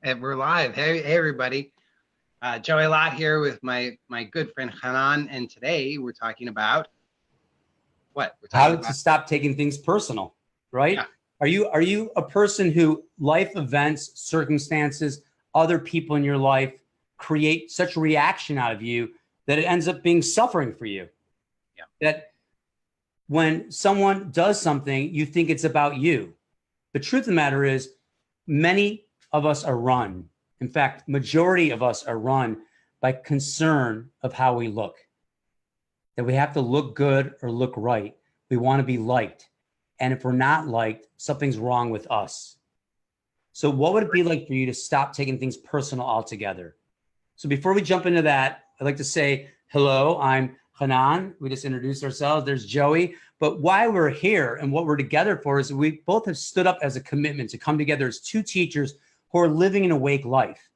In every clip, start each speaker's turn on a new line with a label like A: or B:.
A: And we're live. Hey everybody. Joey Lott here with my good friend Hanan, and today we're talking about what? We're talking
B: How
A: about
B: to stop taking things personal, right?
A: yeah.
B: Are you a person who life events, circumstances, other people in your life create such a reaction out of you that it ends up being suffering for you?
A: Yeah.
B: That when someone does something, you think it's about you. The truth of the matter is, many of us are run. In fact, majority of us are run by concern of how we look. That we have to look good or look right. We want to be liked. And if we're not liked, something's wrong with us. So what would it be like for you to stop taking things personal altogether? So before we jump into that, I'd like to say, hello, I'm Hanan. We just introduced ourselves. There's Joey. But why we're here and what we're together for is we both have stood up as a commitment to come together as two teachers who are living an awake life.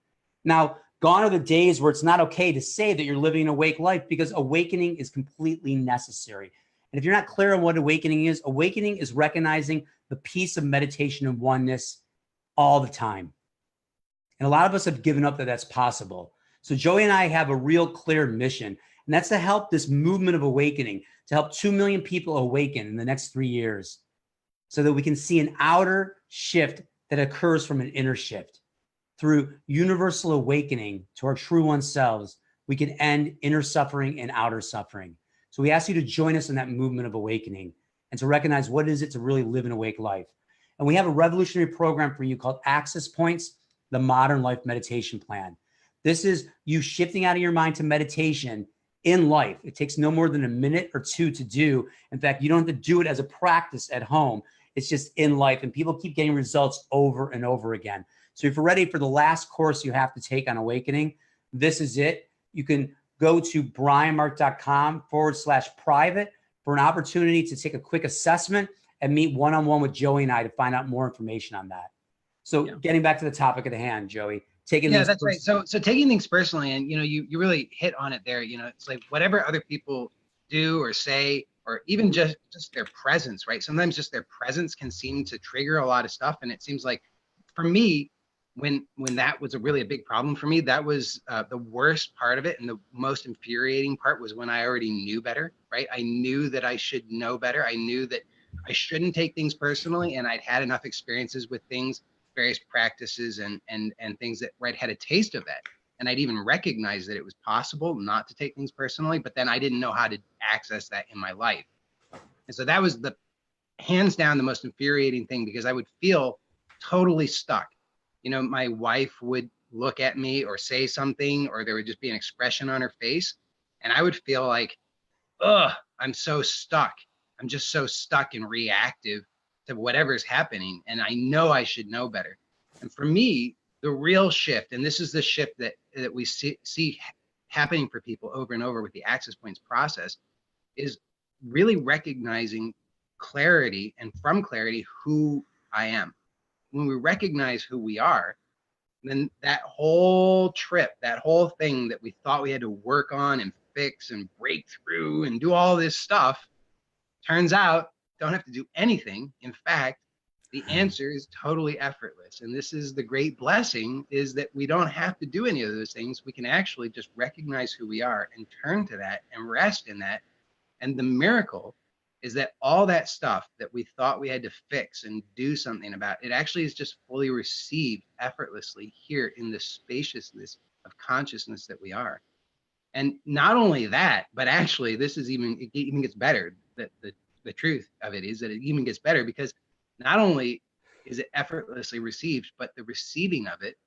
B: Now, gone are the days where it's not okay to say that you're living an awake life, because awakening is completely necessary. And if you're not clear on what awakening is recognizing the peace of meditation and oneness all the time. And a lot of us have given up that that's possible. So Joey and I have a real clear mission, and that's to help this movement of awakening, to help 2 million people awaken in the next 3 years so that we can see an outer shift that occurs from an inner shift. Through universal awakening to our true oneselves, we can end inner suffering and outer suffering. So we ask you to join us in that movement of awakening and to recognize what is it to really live an awake life. And we have a revolutionary program for you called Access Points, the Modern Life Meditation Plan. This is you shifting out of your mind to meditation in life. It takes no more than a minute or two to do. In fact, you don't have to do it as a practice at home. It's just in life, and people keep getting results over and over again. So if you're ready for the last course you have to take on awakening, this is it. You can go to brianmark.com/private for an opportunity to take a quick assessment and meet one-on-one with Joey and I to find out more information on that. So getting back to the topic at the hand, Joey,
A: That's right. So taking things personally, and you really hit on it there. It's like whatever other people do or say, or even just their presence, right? Sometimes just their presence can seem to trigger a lot of stuff. And it seems like for me, when that was a big problem for me, that was the worst part of it. And the most infuriating part was when I already knew better, right? I knew that I should know better. I knew that I shouldn't take things personally. And I'd had enough experiences with things, various practices and things that had a taste of that. And I'd even recognized that it was possible not to take things personally, but then I didn't know how to access that in my life. And so that was the hands down the most infuriating thing, because I would feel totally stuck. My wife would look at me or say something, or there would just be an expression on her face, and I would feel like, I'm so stuck. I'm just so stuck and reactive to whatever's happening, and I know I should know better. And for me, the real shift, and this is the shift that we see happening for people over and over with the Access Points process, is really recognizing clarity, and from clarity, who I am. When we recognize who we are, then that whole trip, that whole thing that we thought we had to work on and fix and break through and do all this stuff, turns out don't have to do anything. In fact, the answer is totally effortless. And this is the great blessing, is that we don't have to do any of those things. We can actually just recognize who we are and turn to that and rest in that. And the miracle is that all that stuff that we thought we had to fix and do something about, it actually is just fully received effortlessly here in the spaciousness of consciousness that we are. And not only that, but actually it even gets better. The truth of it is that it even gets better, because not only is it effortlessly received, but the receiving of it,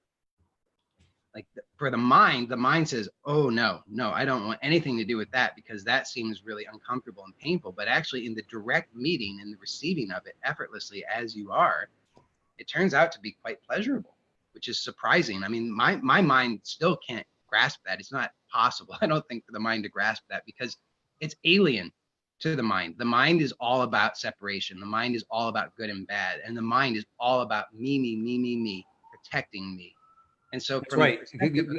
A: like for the mind says, oh, no, I don't want anything to do with that, because that seems really uncomfortable and painful. But actually in the direct meeting and the receiving of it effortlessly as you are, it turns out to be quite pleasurable, which is surprising. I mean, my mind still can't grasp that. It's not possible, I don't think, for the mind to grasp that, because it's alien to the mind. The mind is all about separation. The mind is all about good and bad. And the mind is all about me, protecting me. And so
B: that's right.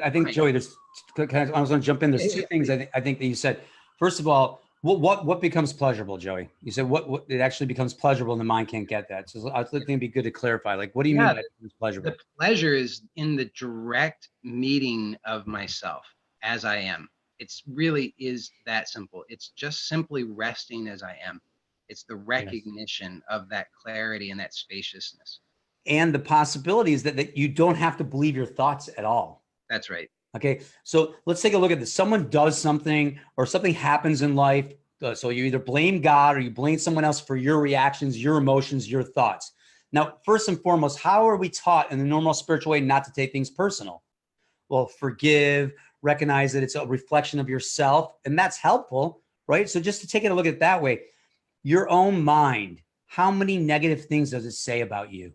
B: I think, Joey, I was going to jump in. There's two things I think that you said. First of all, What becomes pleasurable, Joey? You said what it actually becomes pleasurable and the mind can't get that. So I think it'd be good to clarify. Like, what do you mean
A: Yeah,
B: by it becomes pleasurable?
A: the pleasure is in the direct meeting of myself as I am. It's really is that simple. It's just simply resting as I am. It's the
B: Yes.
A: recognition of that clarity and that spaciousness.
B: And the possibility is that you don't have to believe your thoughts at all.
A: That's right.
B: Okay. So let's take a look at this. Someone does something or something happens in life. So you either blame God or you blame someone else for your reactions, your emotions, your thoughts. Now, first and foremost, how are we taught in the normal spiritual way not to take things personal? Well, forgive, recognize that it's a reflection of yourself, and that's helpful, right? So just to take a look at it that way, your own mind, how many negative things does it say about you?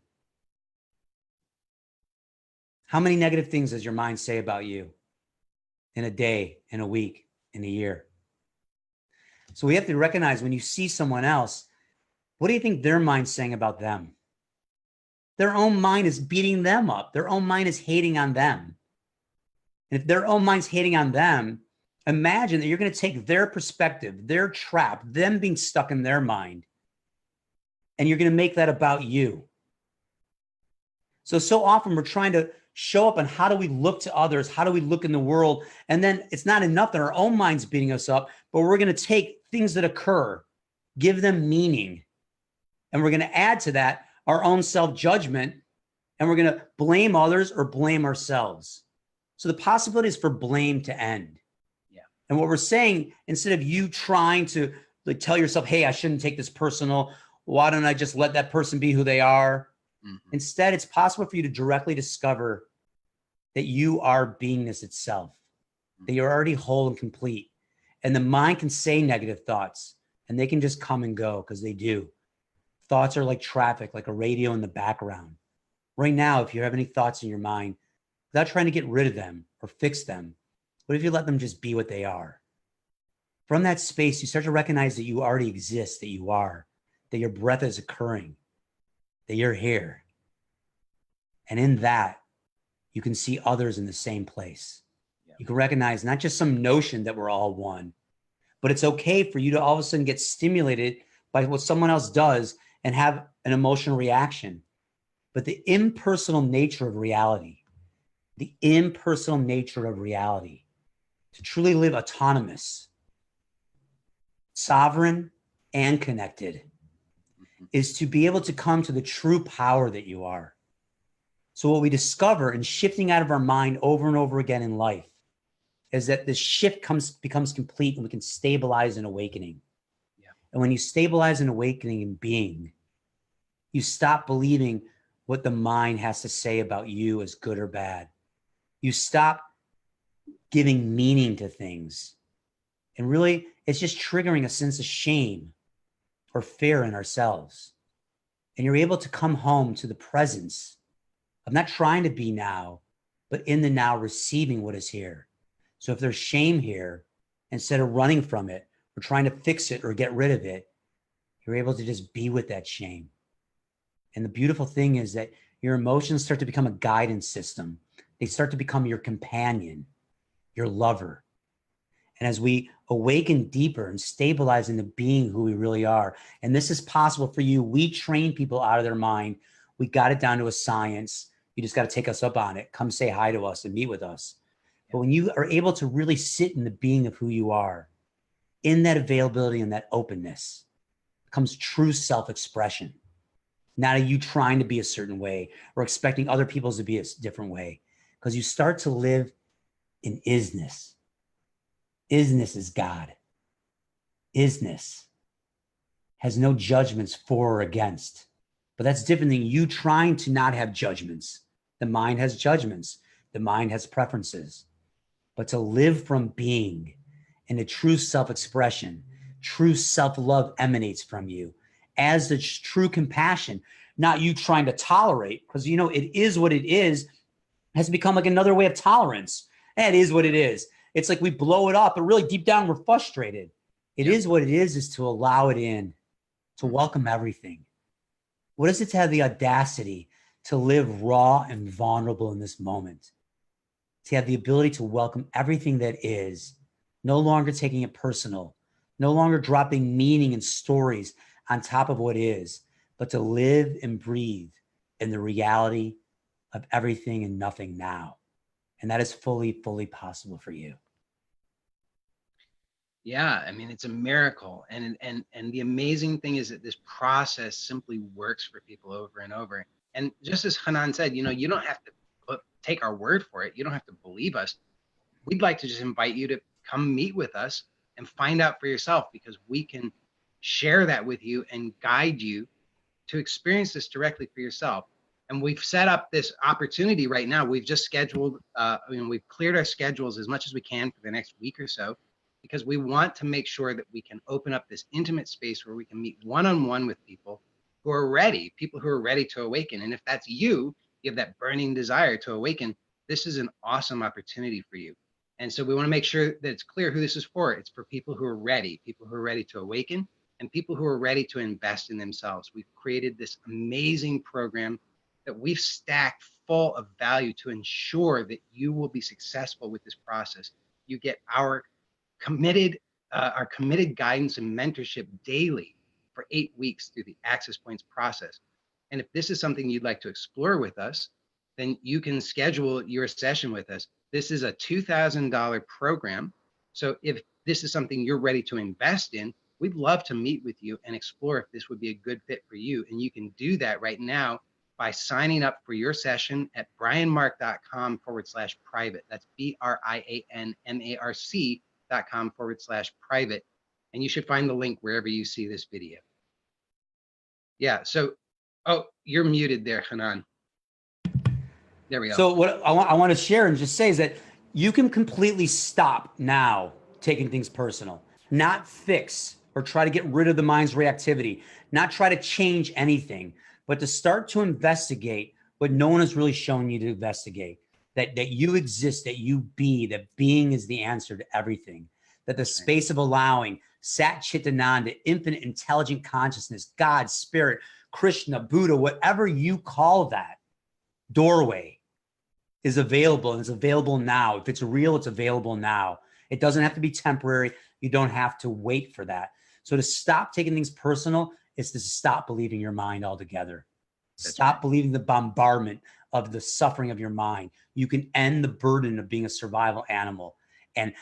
B: How many negative things does your mind say about you in a day, in a week, in a year? So we have to recognize when you see someone else, what do you think their mind's saying about them? Their own mind is beating them up. Their own mind is hating on them. And if their own mind's hating on them, imagine that you're going to take their perspective, their trap, them being stuck in their mind, and you're going to make that about you. So often we're trying to show up on how do we look to others? How do we look in the world? And then it's not enough that our own mind's beating us up, but we're going to take things that occur, give them meaning, and we're going to add to that our own self-judgment, and we're going to blame others or blame ourselves. So the possibility is for blame to end.
A: Yeah.
B: And what we're saying, instead of you trying to like tell yourself, hey, I shouldn't take this personal. Why don't I just let that person be who they are?
A: Mm-hmm.
B: Instead, it's possible for you to directly discover that you are beingness itself, that you're already whole and complete. And the mind can say negative thoughts and they can just come and go because they do. Thoughts are like traffic, like a radio in the background. Right now, if you have any thoughts in your mind, without trying to get rid of them or fix them, what if you let them just be what they are? From that space, you start to recognize that you already exist, that you are, that your breath is occurring, that you're here. And in that, you can see others in the same place. Yeah. You can recognize not just some notion that we're all one, but it's okay for you to all of a sudden get stimulated by what someone else does and have an emotional reaction. But the impersonal nature of reality, to truly live autonomous, sovereign, and connected, is to be able to come to the true power that you are. So what we discover in shifting out of our mind over and over again in life is that the shift becomes complete and we can stabilize an awakening. Yeah. And when you stabilize an awakening in being, you stop believing what the mind has to say about you as good or bad. You stop giving meaning to things. And really, it's just triggering a sense of shame or fear in ourselves. And you're able to come home to the presence of not trying to be now, but in the now receiving what is here. So if there's shame here, instead of running from it or trying to fix it or get rid of it, you're able to just be with that shame. And the beautiful thing is that your emotions start to become a guidance system. They start to become your companion, your lover. And as we awaken deeper and stabilize into being who we really are, and this is possible for you, we train people out of their mind. We got it down to a science. You just got to take us up on it. Come say hi to us and meet with us. But when you are able to really sit in the being of who you are, in that availability and that openness, comes true self-expression. Not you trying to be a certain way or expecting other people to be a different way, because you start to live in isness. Isness is God. Isness has no judgments for or against, but that's different than you trying to not have judgments. The mind has judgments. The mind has preferences, but to live from being and a true self-expression, true self-love emanates from you as the true compassion, not you trying to tolerate, because you know, it is what it is, has become like another way of tolerance. That is what it is. It's like we blow it up, but really deep down, we're frustrated. It is what it is to allow it in, to welcome everything. What is it to have the audacity to live raw and vulnerable in this moment? To have the ability to welcome everything that is, no longer taking it personal, no longer dropping meaning and stories on top of what is, but to live and breathe in the reality of everything and nothing now. And that is fully, fully possible for you.
A: Yeah, I mean, it's a miracle. And the amazing thing is that this process simply works for people over and over. And just as Hanan said, you don't have to take our word for it. You don't have to believe us. We'd like to just invite you to come meet with us and find out for yourself, because we can share that with you and guide you to experience this directly for yourself. And we've set up this opportunity right now. We've just scheduled, we've cleared our schedules as much as we can for the next week or so, because we want to make sure that we can open up this intimate space where we can meet one-on-one with people who are ready, people who are ready to awaken. And if that's you, you have that burning desire to awaken, this is an awesome opportunity for you. And so we want to make sure that it's clear who this is for. It's for people who are ready to awaken, and people who are ready to invest in themselves. We've created this amazing program that we've stacked full of value to ensure that you will be successful with this process. You get our committed guidance and mentorship daily for 8 weeks through the Access Points process. And if this is something you'd like to explore with us, then you can schedule your session with us. This is a $2,000 program. So if this is something you're ready to invest in, we'd love to meet with you and explore if this would be a good fit for you. And you can do that right now by signing up for your session at brianmark.com/private. That's BRIANMARC.com/private. And you should find the link wherever you see this video. Yeah. So, oh, you're muted there, Hanan. There we go.
B: So what I want to share and just say is that you can completely stop now taking things personal, not fix or try to get rid of the mind's reactivity, not try to change anything, but to start to investigate what no one has really shown you to investigate, that you exist, that you be, that being is the answer to everything, that the space of allowing, Sat Chit Ananda, infinite intelligent consciousness, God, spirit, Krishna, Buddha, whatever you call that doorway is available, and it's available now. If it's real, it's available now. It doesn't have to be temporary. You don't have to wait for that. So to stop taking things personal is to stop believing your mind altogether. Stop believing the bombardment of the suffering of your mind. You can end the burden of being a survival animal. And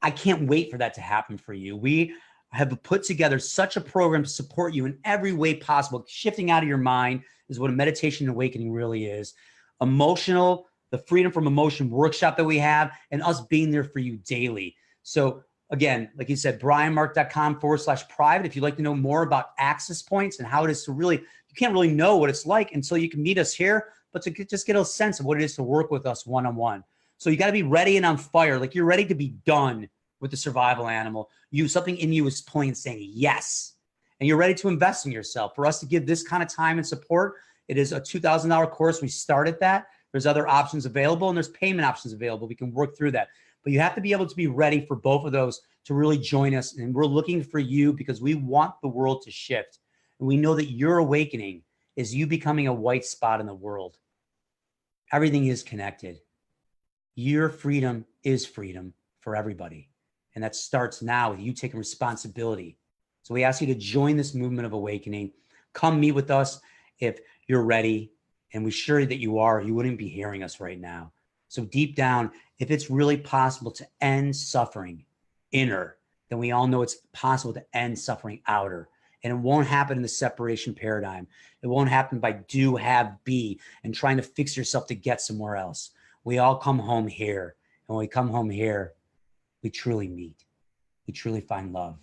B: I can't wait for that to happen for you. We have put together such a program to support you in every way possible. Shifting out of your mind is what a meditation awakening really is. Emotional, the freedom from emotion workshop that we have, and us being there for you daily. So again, like you said, brianmark.com/private. If you'd like to know more about Access Points and how it is to really, you can't really know what it's like until you can meet us here, but to just get a sense of what it is to work with us one-on-one. So you got to be ready and on fire. Like you're ready to be done with the survival animal. Something in you is pulling and saying yes. And you're ready to invest in yourself. For us to give this kind of time and support, it is a $2,000 course. We started that. There's other options available, and there's payment options available. We can work through that. But you have to be able to be ready for both of those to really join us. And we're looking for you because we want the world to shift. And we know that your awakening is you becoming a white spot in the world. Everything is connected. Your freedom is freedom for everybody. And that starts now with you taking responsibility. So we ask you to join this movement of awakening. Come meet with us if you're ready. And we're sure that you are. You wouldn't be hearing us right now. So deep down, if it's really possible to end suffering inner, then we all know it's possible to end suffering outer. And it won't happen in the separation paradigm. It won't happen by do, have, be, and trying to fix yourself to get somewhere else. We all come home here. And when we come home here, we truly meet. We truly find love.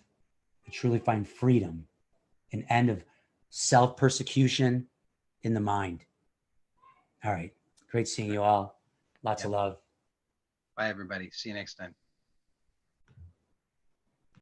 B: We truly find freedom. An end of self-persecution in the mind. All right. Great seeing you all. Lots of love.
A: Bye, everybody. See you next time.